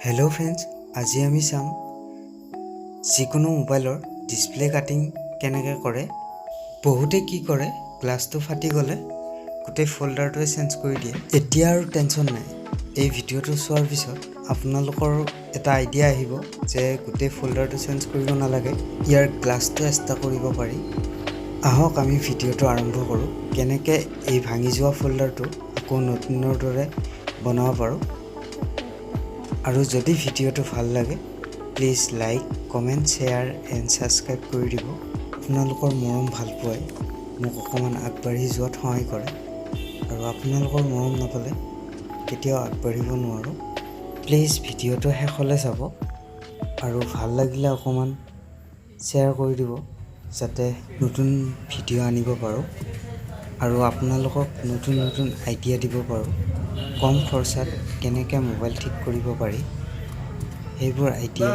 Hello friends, আজি আমি চাম যিকোনো মোবাইলৰ ডিসপ্লে কাটিং কেনেকৈ কৰে। বহুতে কি কৰে, গ্লাছটো ফাটি গলে গোটেই ফোল্ডাৰটোৱে চেঞ্জ কৰি দিয়ে। এতিয়া আৰু টেনচন নাই, এই ভিডিঅ'টো চোৱাৰ পিছত আপোনালোকৰ এটা আইডিয়া আহিব যে গোটেই ফোল্ডাৰটো চেঞ্জ কৰিব নালাগে, ইয়াৰ গ্লাছটো এক্সট্ৰা কৰিব পাৰি। আহক আমি ভিডিঅ'টো আৰম্ভ কৰোঁ, কেনেকৈ এই ভাঙি যোৱা ফোল্ডাৰটো আকৌ নতুনৰ দৰে বনাব পাৰোঁ। আৰু যদি ভিডিঅ'টো ভাল লাগে please like, comment, share and subscribe কৰি দিব। আপোনালোকৰ মৰম ভাল পোৱাই মোক অকণমান আগবাঢ়ি যোৱাত সহায় কৰে, আৰু আপোনালোকৰ মৰম নাপালে কেতিয়াও আগবাঢ়িব নোৱাৰোঁ। প্লিজ ভিডিঅ'টো শেষলৈ চাব, আৰু ভাল লাগিলে অকণমান শ্বেয়াৰ কৰি দিব যাতে নতুন ভিডিঅ' আনিব পাৰোঁ আৰু আপোনালোকক নতুন নতুন আইডিয়া দিব পাৰোঁ। কম খৰচাত কেনেকৈ মোবাইল ঠিক কৰিব পাৰি সেইবোৰ আইডিয়া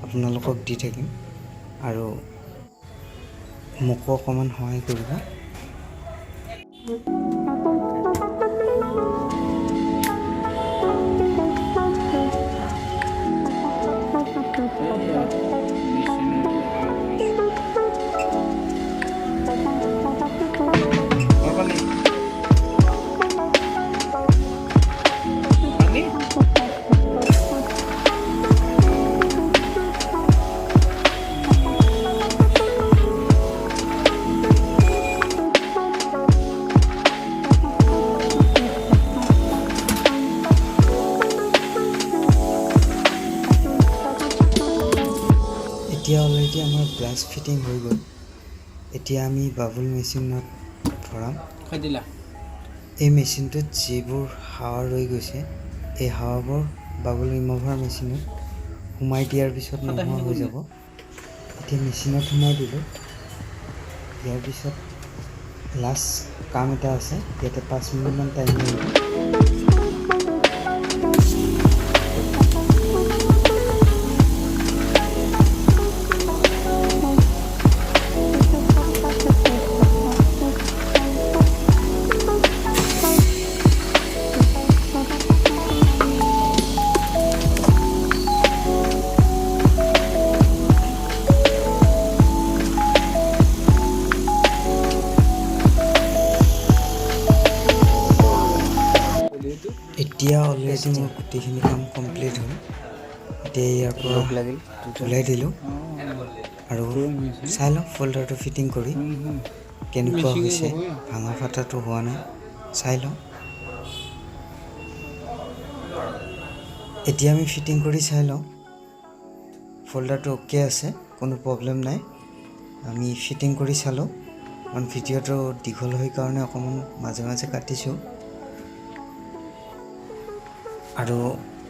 আপোনালোকক দি থাকিম, আৰু মোকো অকণমান সহায় কৰিব। এতিয়া অলৰেডি আমাৰ গ্লাছ ফিটিং হৈ গ'ল। এতিয়া আমি বাবুল মেচিনত ভৰাম। এই মেচিনটোত যিবোৰ হাৱা ৰৈ গৈছে, এই হাৱাবোৰ বাবুল ৰিমভাৰ মেচিনত সোমাই দিয়াৰ পিছত নোহোৱা হৈ যাব। এতিয়া মেচিনত সোমাই দিলোঁ। ইয়াৰ পিছত লাষ্ট কাম এটা আছে, ইয়াতে 5 মিনিটমান টাইম লাগিব। এতিয়া অলৰেডি মোৰ গোটেইখিনি কাম কমপ্লিট হ'ল। এতিয়া ইয়াৰ পৰা ওলাই দিলোঁ, আৰু চাই লওঁ ফোল্ডাৰটো ফিটিং কৰি কেনেকুৱা হৈছে। ভাঙা ফাটাটো হোৱা নাই, চাই লওঁ। এতিয়া আমি ফিটিং কৰি চাই লওঁ ফোল্ডাৰটো অ'কে আছে, কোনো প্ৰব্লেম নাই। আমি ফিটিং কৰি চালোঁ, কাৰণ ভিডিঅ'টো দীঘল হৈ কাৰণে অকণমান মাজে মাজে কাটিছোঁ, আৰু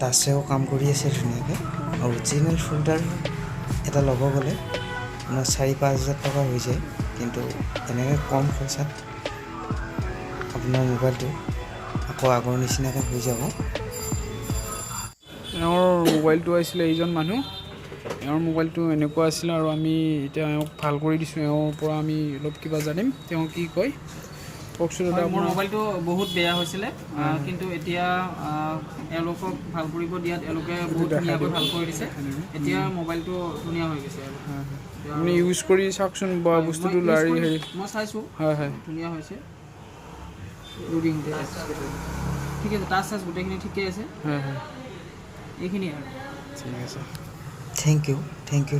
টাচেও কাম কৰি আছে ধুনীয়াকৈ। অৰিজিনেল ফোল্ডাৰ এটা ল'ব গ'লে আপোনাৰ 4-5 হাজাৰ টকা হৈ যায়, কিন্তু এনেকৈ কম খৰচাত আপোনাৰ মোবাইলটো আকৌ আগৰ নিচিনাকৈ হৈ যাব। এওঁৰ মোবাইলটো আছিলে এইজন মানুহ, এওঁৰ মোবাইলটো এনেকুৱা আছিলে, আৰু আমি এতিয়া এওঁক ভাল কৰি দিছোঁ। এওঁৰ পৰা আমি অলপ কিবা জানিম, তেওঁ কি কয় কওকচোন। মোৰ মোবাইলটো বহুত বেয়া হৈছিলে, কিন্তু এতিয়া এওঁলোকক ভাল কৰিব দিয়াত এওঁলোকে বহুত ধুনীয়াকৈ ভাল কৰি দিছে। এতিয়া মোবাইলটো ধুনীয়া হৈ গৈছে। আপুনি ইউজ কৰি চাওকচোন বা বস্তুটো লাৰি হেৰি। মই চাইছোঁ, হয় হয়, ধুনীয়া হৈছে। ৰুডিং ঠিক আছে, টাচ চাচ গোটেইখিনি ঠিকেই আছে। হয় হয়, এইখিনিয়ে আৰু ঠিক আছে। Thank U.